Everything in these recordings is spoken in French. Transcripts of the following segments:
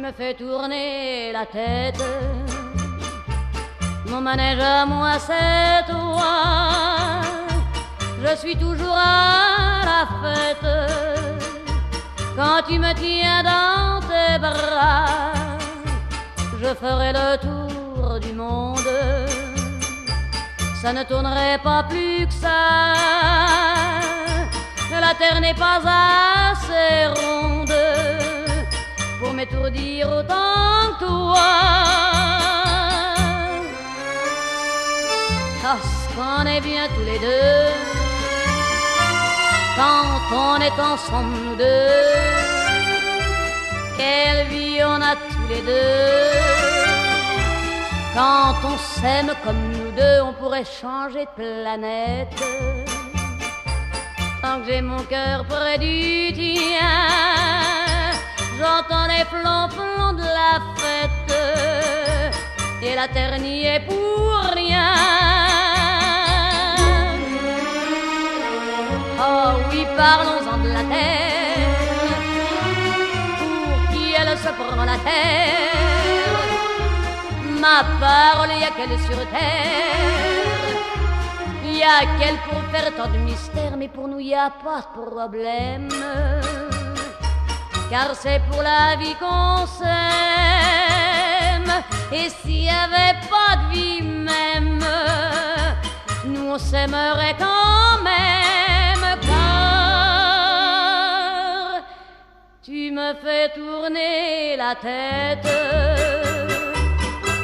me fais tourner la tête. Mon manège à moi c'est toi. Je suis toujours à la fête quand tu me tiens dans tes bras. Je ferai le tour du monde. Ça ne tournerait pas plus que ça. La terre n'est pas assez ronde pour m'étourdir autant que toi. Parce qu'on est bien tous les deux quand on est ensemble nous deux. Quelle vie on a tous les deux. Quand on s'aime comme nous deux, on pourrait changer de planète. Tant que j'ai mon cœur près du tien, j'entends les flonflons de la fête. Et la terre n'y est pour rien. Oh oui, parlons-en de la terre. Pour qui elle se prend la terre. Ma parole, y'a qu'elle sur terre. Y'a qu'elle pour faire tant de mystères. Mais pour nous y'a pas de problème. Car c'est pour la vie qu'on s'aime. Et s'il y avait pas de vie même, nous on s'aimerait quand même. Car tu me fais tourner la tête.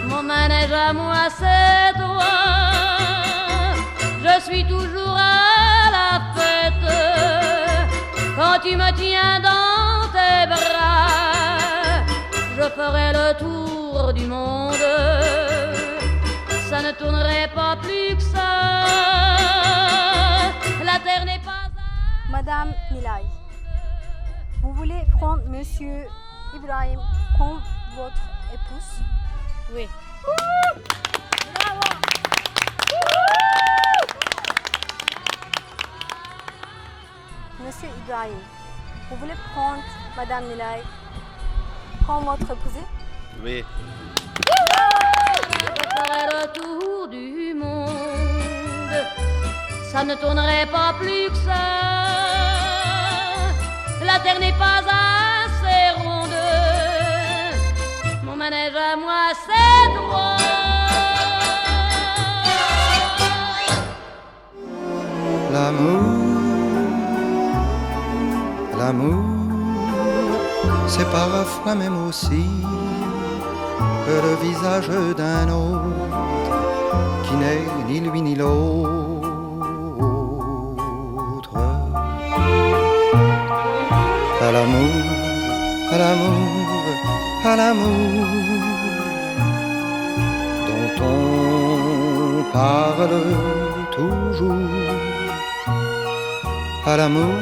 Mon manège à moi c'est toi. Je suis toujours à la fête quand tu me tiens dans tes bras. Je ferai le tour du monde. Ça ne tournerait pas plus que ça. La terre n'est pas à... Madame Nilay, vous voulez prendre Monsieur İbrahim comme votre épouse? Oui. Bravo. Monsieur İbrahim, vous voulez prendre Madame Nilay comme votre épouse? Oui. Je ferai le tour du monde. Ça ne tournerait pas plus que ça. La terre n'est pas assez ronde. Mon manège à moi c'est droit. L'amour, c'est parfois même aussi le visage d'un autre qui n'est ni lui ni l'autre. À l'amour, à l'amour, à l'amour dont on parle toujours. À l'amour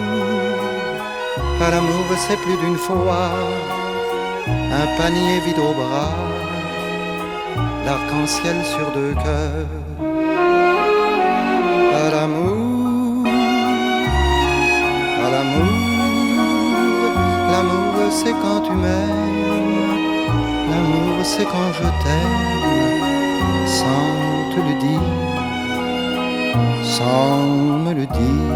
c'est plus d'une fois un panier vide au bras, l'arc-en-ciel sur deux cœurs. À l'amour, l'amour c'est quand tu m'aimes, l'amour c'est quand je t'aime, sans te le dire, sans me le dire.